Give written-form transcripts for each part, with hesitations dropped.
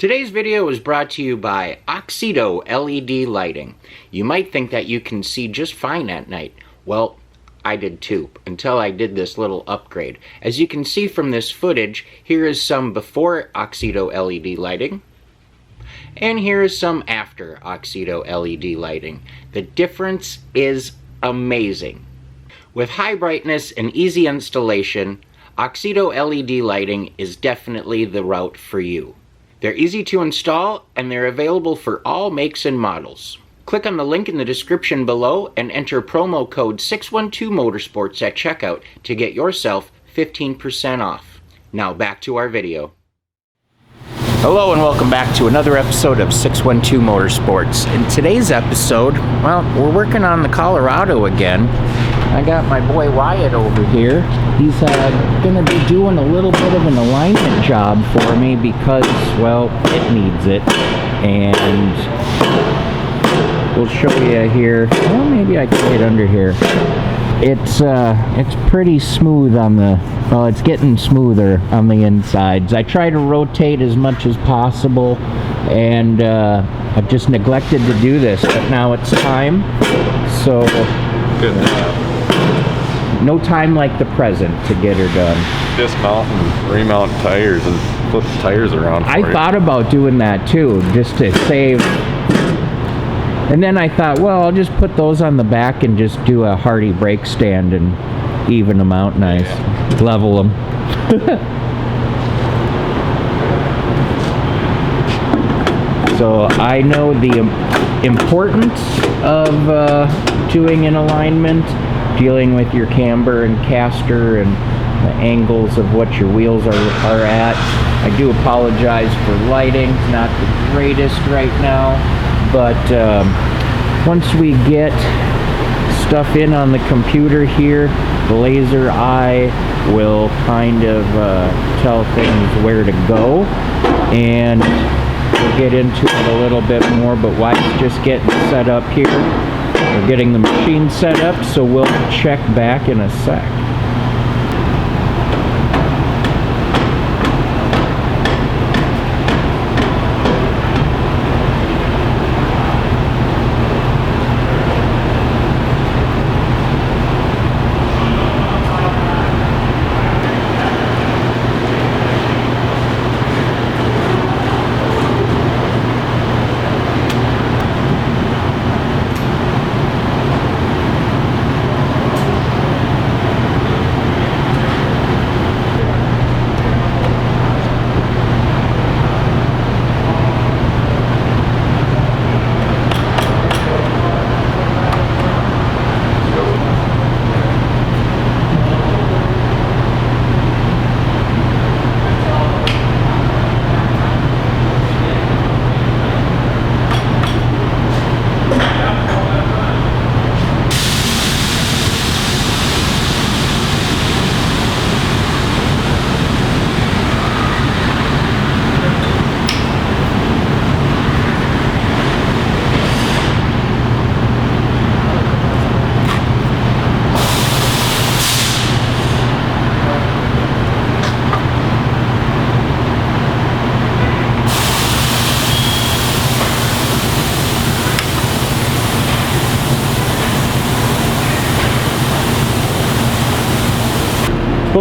Today's video is brought to you by Oxedo LED lighting. You might think that you can see just fine at night. Well, I did too, until I did this little upgrade. As you can see from this footage, here is some before Oxedo LED lighting, and here is some after Oxedo LED lighting. The difference is amazing. With high brightness and easy installation, Oxedo LED lighting is definitely the route for you. They're easy to install, and they're available for all makes and models. Click on the link in the description below and enter promo code 612motorsports at checkout to get yourself 15% off. Now back to our video. Hello and welcome back to another episode of 612 Motorsports. In today's episode, well, we're working on the Colorado again. I got my boy Wyatt over here. He's going to be doing a little bit of an alignment job for me because, well, it needs it. And we'll show you here. Well, maybe I can get under here. It's pretty smooth on the, well, it's getting smoother on the insides. I try to rotate as much as possible, and I've just neglected to do this, but now it's time. So Good. no time like the present to get her done. Dismount and remount tires and flip the tires around for I thought about doing that too, just to save. And then I thought, well, I'll just put those on the back and just do a Hardy brake stand and even them out nice. Yeah. Level them. So I know the importance of doing an alignment, dealing with your camber and caster and the angles of what your wheels are at. I do apologize for lighting. It's not the greatest right now, but once we get stuff in on the computer here, the laser eye will kind of tell things where to go, and we'll get into it a little bit more, but Wyatt's just getting set up here. We're getting the machine set up, so we'll check back in a sec.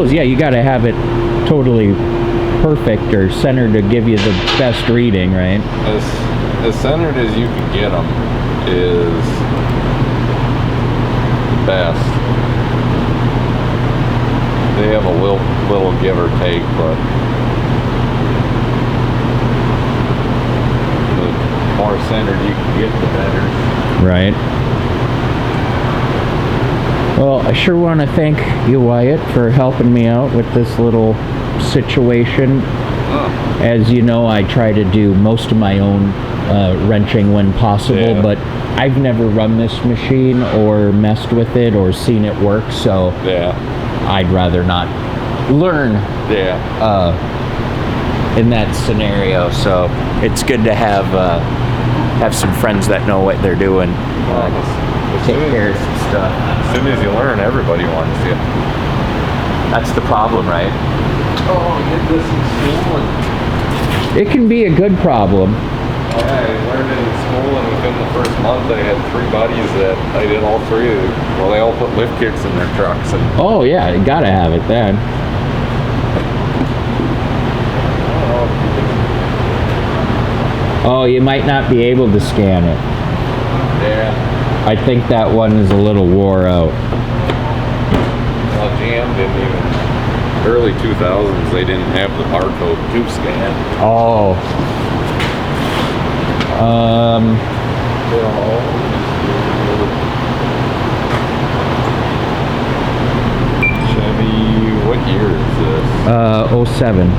Yeah, you got to have it totally perfect or centered to give you the best reading, right? As centered as you can get them is the best. They have a little give or take, but the more centered you can get, the better. Right. Well, I sure want to thank you, Wyatt, for helping me out with this little situation. As you know, I try to do most of my own wrenching when possible, yeah. But I've never run this machine or messed with it or seen it work, so yeah. I'd rather not learn in that scenario. So it's good to have some friends that know what they're doing. Take care of some stuff. As soon as you learn, everybody wants you. That's the problem, right? Oh, get this in school and It can be a good problem. I learned it in school, and within the first month, I had 3 buddies that I did all 3 of. Well, they all put lift kits in their trucks. And Oh yeah, you gotta have it then. Oh, you might not be able to scan it. Yeah. I think that one is a little wore out. Well, GM didn't even. Early 2000s, they didn't have the barcode to scan. Oh. Chevy, what year is this? 07.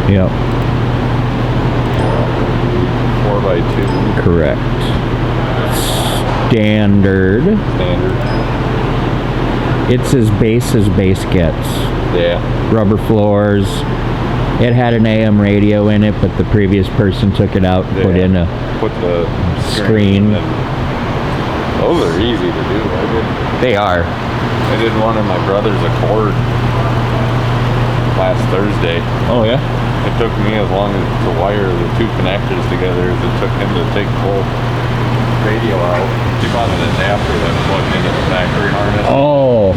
Yep. 4x2. Correct. Standard. It's as base gets. Yeah. Rubber floors. It had an AM radio in it, but the previous person took it out and put in a screen. Those are easy to do. They are. I did one in my brother's Accord last Thursday. Oh yeah? It took me as long as to wire the 2 connectors together as it took him to take the whole radio out. He bought an adapter that plugged into the factory harness. Oh,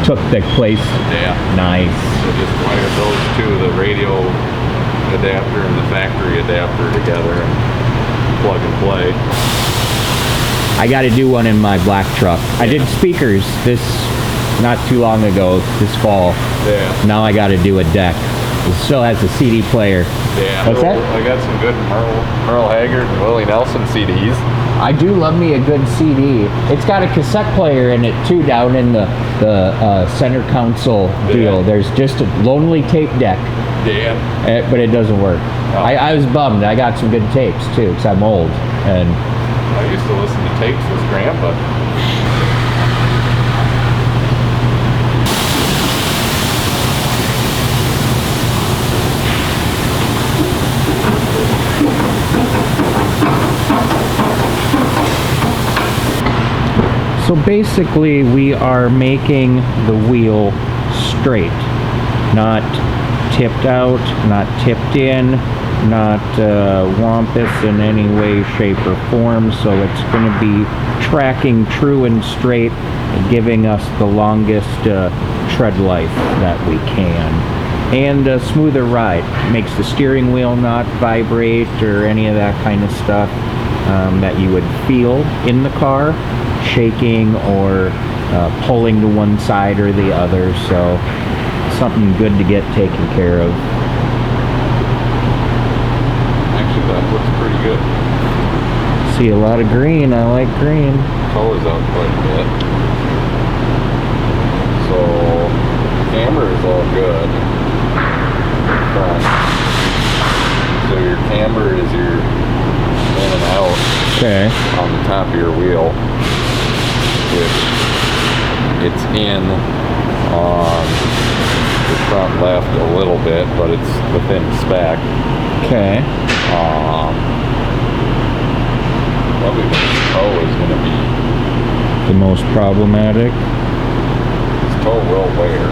took the place. Yeah. Nice. So just wired those 2, the radio adapter and the factory adapter together and plug and play. I got to do one in my black truck. I did speakers not too long ago, this fall. Yeah. Now I got to do a deck. It still has a CD player. Yeah. What's that? I got some good Merle Haggard and Willie Nelson CDs. I do love me a good CD. It's got a cassette player in it too, down in the center console deal. There's just a lonely tape deck. Yeah. But it doesn't work. Oh. I was bummed. I got some good tapes too, because I'm old. And I used to listen to tapes with Grandpa. so basically we are making the wheel straight, not tipped out, not tipped in, not wampus in any way, shape, or form. So it's going to be tracking true and straight, giving us the longest tread life that we can, and a smoother ride. Makes the steering wheel not vibrate or any of that kind of stuff that you would feel in the car, shaking or pulling to one side or the other. So something good to get taken care of. Actually, that looks pretty good. See a lot of green. I like green. Colors out quite a bit. So camber is all good. Front. So your camber is your in and out. Okay. On the top of your wheel. It's in on the front left a little bit, but it's within spec. Okay. Probably the toe is going to be The most problematic. This toe will wear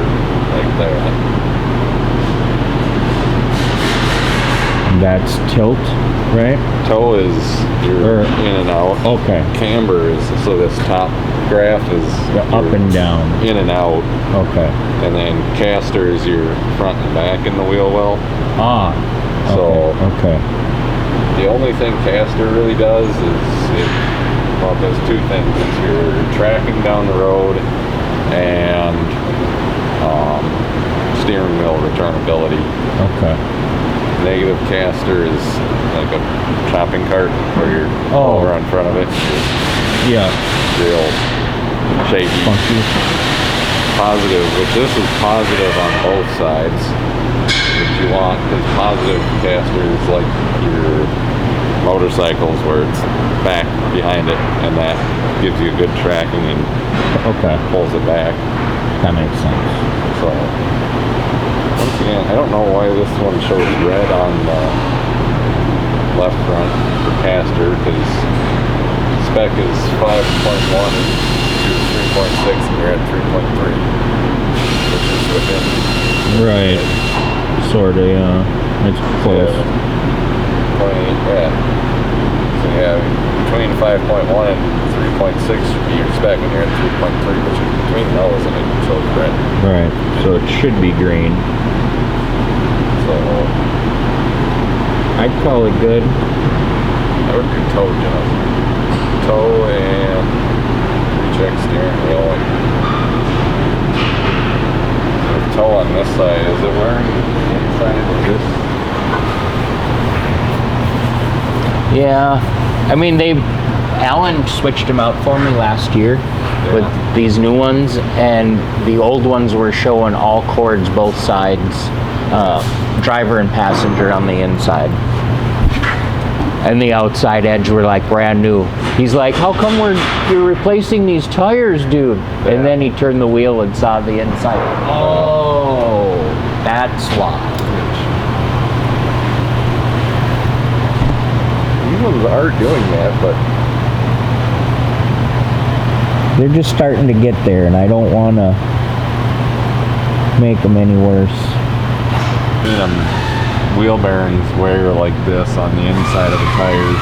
like that. That's tilt, right? Toe is your in and out. Okay. Camber is, so this top graph is Up and down. in and out. Okay. And then caster is your front and back in the wheel well. Ah. So Okay. the only thing caster really does is it does 2 things. It's your tracking down the road and steering wheel returnability. Okay. Negative caster is like a shopping cart where you're over in front of it. Yeah. Real shaky. Funky. Positive, which this is positive on both sides, which you want, because positive caster is like your motorcycles where it's back behind it, and that gives you good tracking and pulls it back. That makes sense. So once again, I don't know why this one shows red on the left front for caster, because spec is 5.1 3.6 and you're at 3.3, which is within. Right. Sorta, yeah. It's close. Yeah. So yeah, between 5.1 and 3.6 should be your spec, and you're at 3.3, which is between those, and it shows red. Right. So it should be green. So I'd call it good. I would do toe job. Toe and recheck steering wheel. And the toe on this side, is it wearing the inside of this? Yeah, I mean Alan switched them out for me last year with these new ones, and the old ones were showing all cords both sides, driver and passenger on the inside, and the outside edge were like brand new. He's like, how come you're replacing these tires, dude? Yeah. And then he turned the wheel and saw the inside. Oh, that's why. These ones are doing that, but They're just starting to get there, and I don't want to make them any worse. Wheel bearings wear like this on the inside of the tires.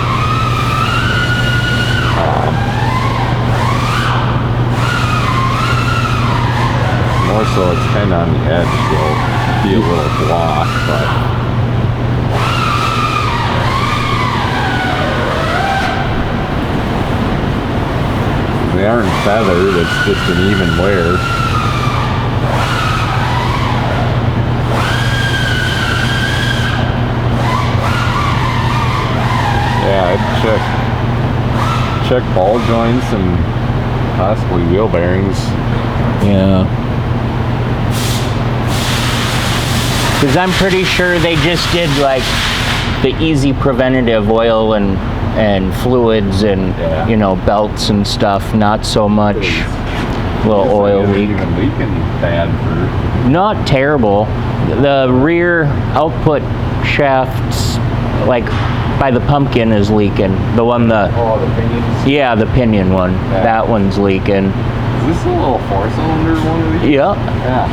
More so it's kind of on the edge, so be a little block, but they aren't feathered, it's just an even wear. Yeah, I'd check ball joints and possibly wheel bearings. Yeah. Because I'm pretty sure they just did like the easy preventative oil and fluids and you know, belts and stuff. Not so much little oil leak. Even leaking bad for. Not terrible. The rear output shafts, like by the pumpkin, is leaking. The one Oh, the pinions. yeah, the pinion one. Yeah. That one's leaking. Is this a little 4-cylinder one of these? Yep. Yeah.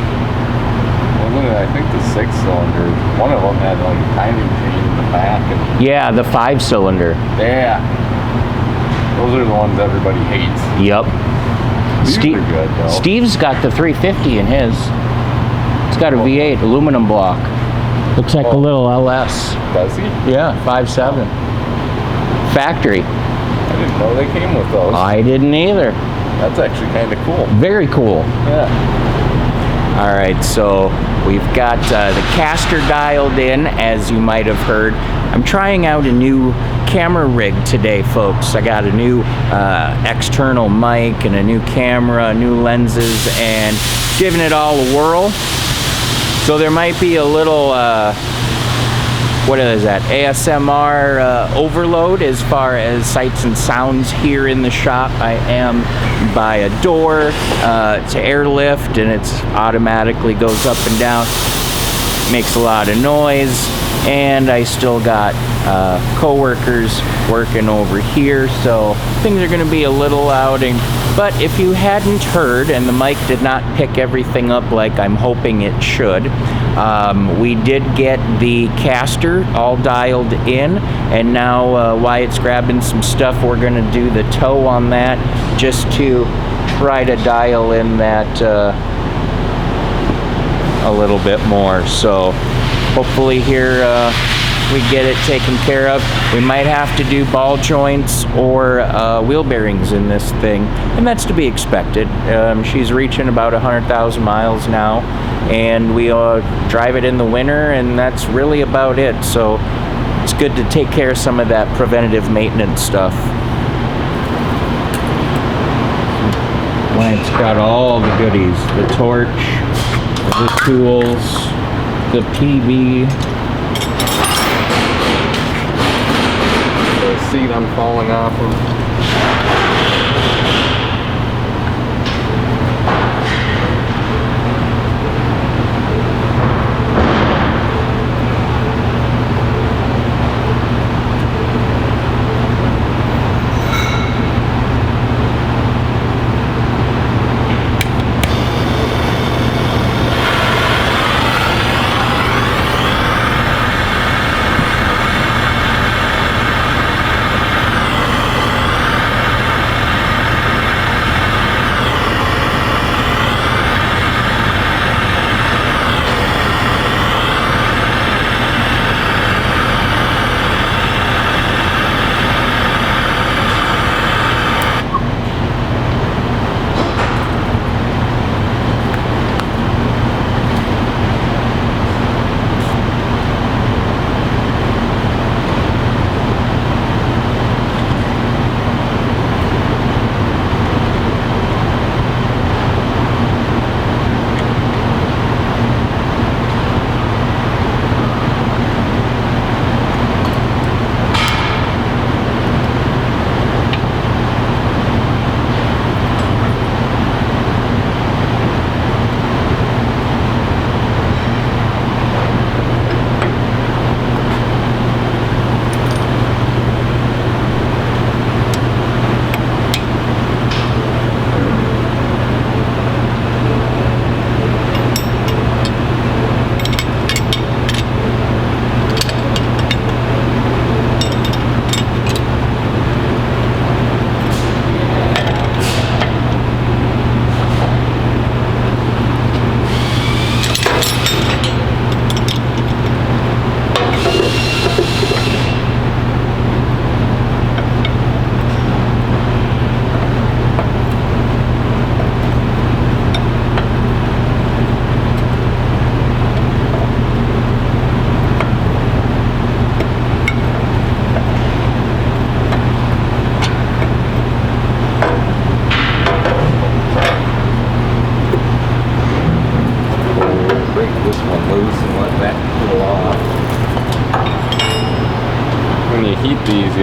Well, I think the 6-cylinder. One of them had like a timing chain in the back. And Yeah, the 5-cylinder. yeah. Those are the ones everybody hates. Yep. These are good though. Steve's got the 350 in his. It's got a V8 aluminum block. Looks like a little LS. Does he? Yeah, 5.7. Factory. I didn't know they came with those. I didn't either. That's actually kind of cool. Very cool. Yeah. All right, so we've got the caster dialed in, as you might have heard. I'm trying out a new camera rig today, folks. I got a new external mic and a new camera, new lenses, and giving it all a whirl. So there might be a little, what is that, ASMR overload as far as sights and sounds here in the shop. I am by a door. It's airlift, and it's automatically goes up and down. Makes a lot of noise, and I still got co-workers working over here, so things are going to be a little loud. But if you hadn't heard, and the mic did not pick everything up like I'm hoping it should, we did get the caster all dialed in, and now Wyatt's grabbing some stuff. We're going to do the toe on that just to try to dial in that a little bit more. So hopefully here we get it taken care of. We might have to do ball joints or wheel bearings in this thing, and that's to be expected. She's reaching about 100,000 miles now, and we drive it in the winter, and that's really about it. So it's good to take care of some of that preventative maintenance stuff. Wyatt's got all the goodies. The torch, the tools, the PV. The seat I'm falling off of.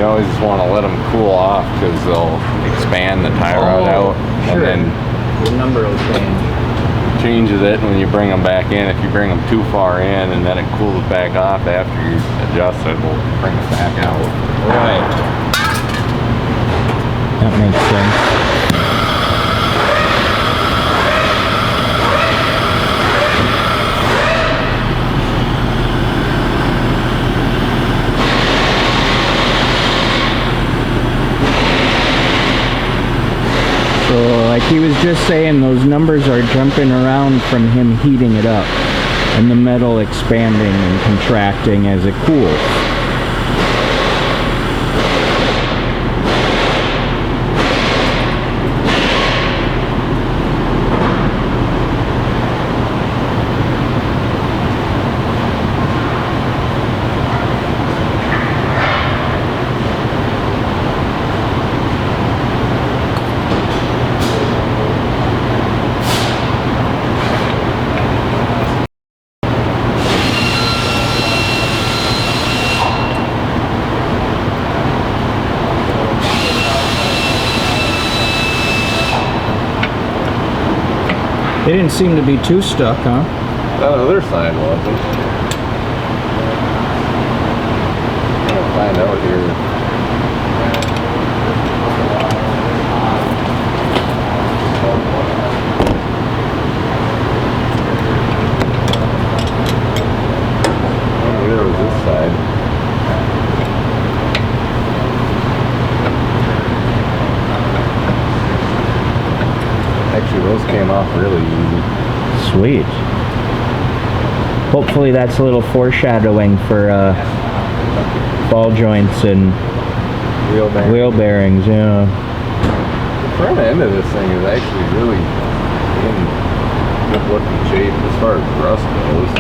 you always want to let them cool off because they'll expand the tie rod out. Sure. And then The number will change. changes it when you bring them back in. If you bring them too far in and then it cools back off after you adjust it, will bring it back out. Right. That makes sense. So like he was just saying, those numbers are jumping around from him heating it up and the metal expanding and contracting as it cools. They didn't seem to be too stuck, huh? That other side wasn't. I'll find out here. Oh, there was this side. Actually, those came off really easy. Sweet. Hopefully that's a little foreshadowing for ball joints and wheel bearings, yeah. The front end of this thing is actually really in good looking shape as far as rust goes.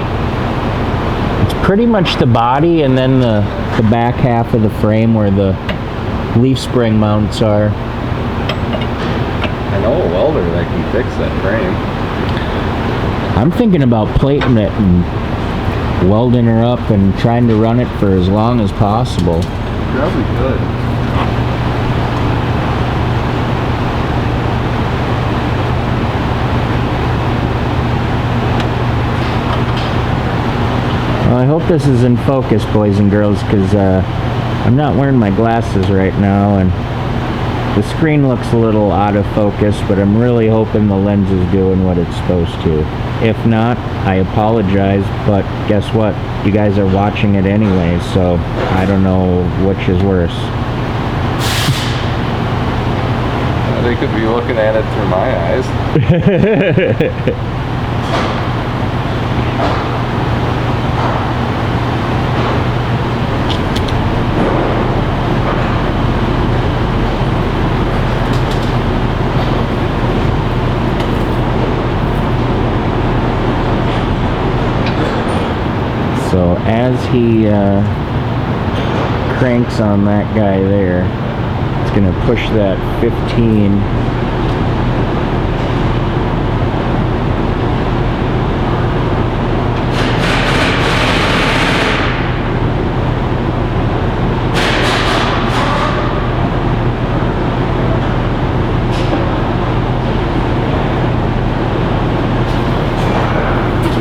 It's pretty much the body and then the back half of the frame where the leaf spring mounts are. I know a welder that can fix that frame. I'm thinking about plating it and welding her up and trying to run it for as long as possible. Probably could. Well, I hope this is in focus, boys and girls, because I'm not wearing my glasses right now and the screen looks a little out of focus, but I'm really hoping the lens is doing what it's supposed to. If not, I apologize, but guess what? You guys are watching it anyway, so I don't know which is worse. They could be looking at it through my eyes. So as he cranks on that guy there, it's going to push that 15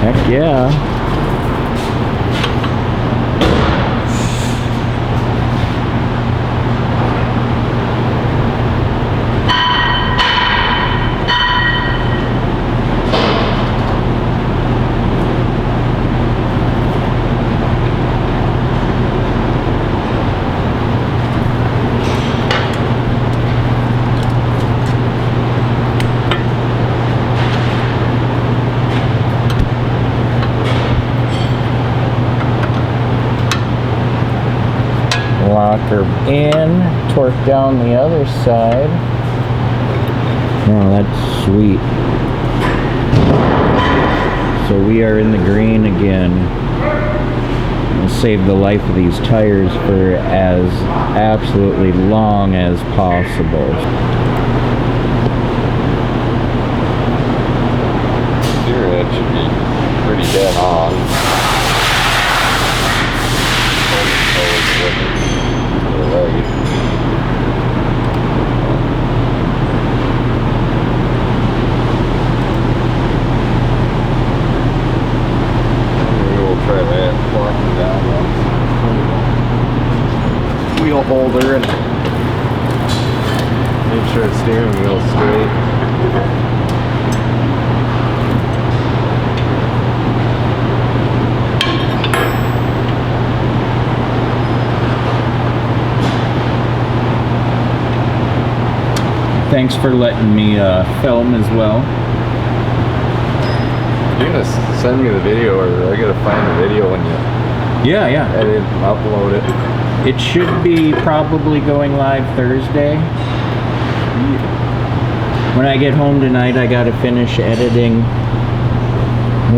heck yeah. Lock her in, torque down the other side. Oh, that's sweet. So we are in the green again. We'll save the life of these tires for as absolutely long as possible. Steer head should be pretty dead on. right. Maybe we'll try that, walking down the wheel holder and make sure the steering wheel's straight. Thanks for letting me film as well. You're gonna send me the video, or I gotta find the video when you Yeah. edit and upload it. It should be probably going live Thursday. When I get home tonight, I gotta finish editing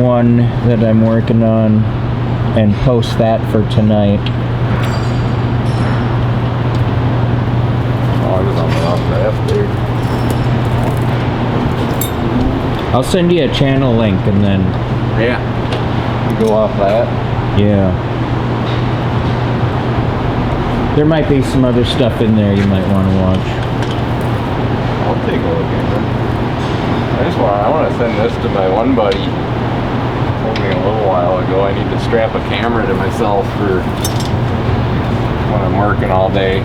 one that I'm working on and post that for tonight. Oh, I was on the off left there. I'll send you a channel link and then, Yeah. You go off that. yeah. There might be some other stuff in there you might want to watch. I'll take a look at it. I want to send this to my one buddy. Told me a little while ago I need to strap a camera to myself for when I'm working all day.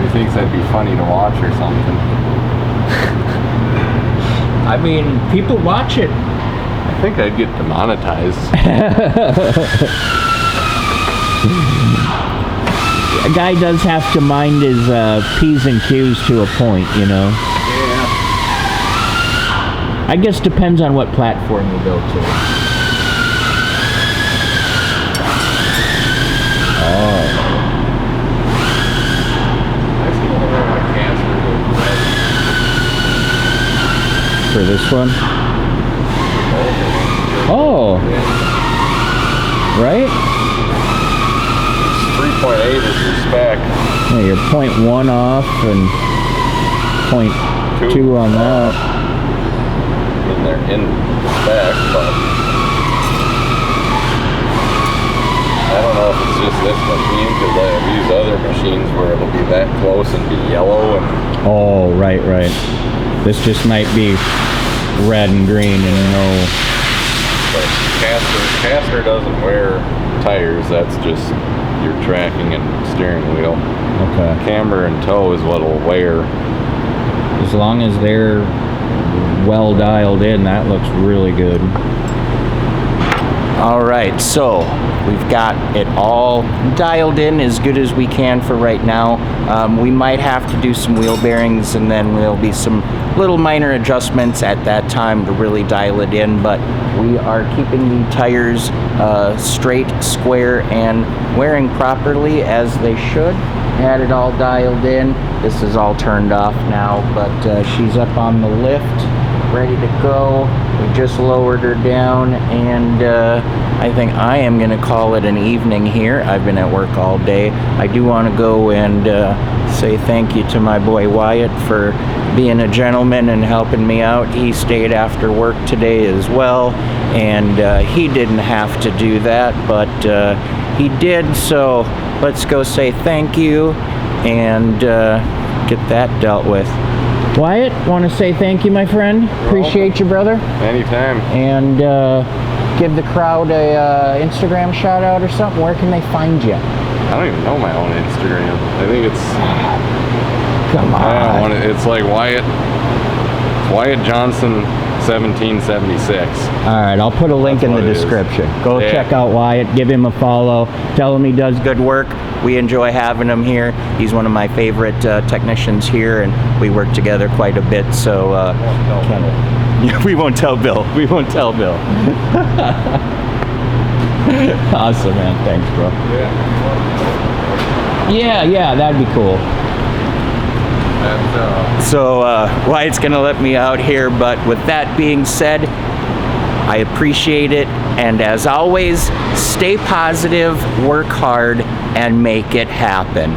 He thinks that'd be funny to watch or something. I mean, people watch it. I think I'd get demonetized. A guy does have to mind his P's and Q's to a point, you know. Yeah. I guess depends on what platform you go to. Oh. I see one of my cancer For this one? Oh. Right? 3.8 is the spec. Yeah, you're 0.1 off and 0.2 on that. I mean, they're in the spec, but I don't know if it's just this machine, because I've used other machines where it'll be that close and be yellow. And Oh, right. This just might be red and green and no. but caster doesn't wear tires. That's just your tracking and steering wheel. Okay. Camber and toe is what'll wear. As long as they're well dialed in, that looks really good. All right, so we've got it all dialed in as good as we can for right now. We might have to do some wheel bearings, and then there'll be some little minor adjustments at that time to really dial it in, but we are keeping the tires straight, square, and wearing properly as they should. Had it all dialed in. This is all turned off now, but she's up on the lift, ready to go. We just lowered her down, and I think I am going to call it an evening here. I've been at work all day. I do want to go and say thank you to my boy Wyatt for being a gentleman and helping me out. He stayed after work today as well, and he didn't have to do that, but he did, so let's go say thank you and get that dealt with. Wyatt, want to say thank you, my friend. Appreciate you, brother. Anytime. And give the crowd a Instagram shout out or something. Where can they find you? I don't even know my own Instagram. I think it's... Come on. I don't want it. It's like Wyatt. It's Wyatt Johnson 1776. All right, I'll put a link in the what it is. description. Go Yeah. check out Wyatt. Give him a follow. Tell him he does good work. We enjoy having him here. He's one of my favorite technicians here, and we work together quite a bit. So we won't tell Bill. We won't tell Bill. Awesome, man. Thanks, bro. Yeah, that'd be cool. So Wyatt's gonna let me out here, but with that being said, I appreciate it, and as always, stay positive, work hard, and make it happen.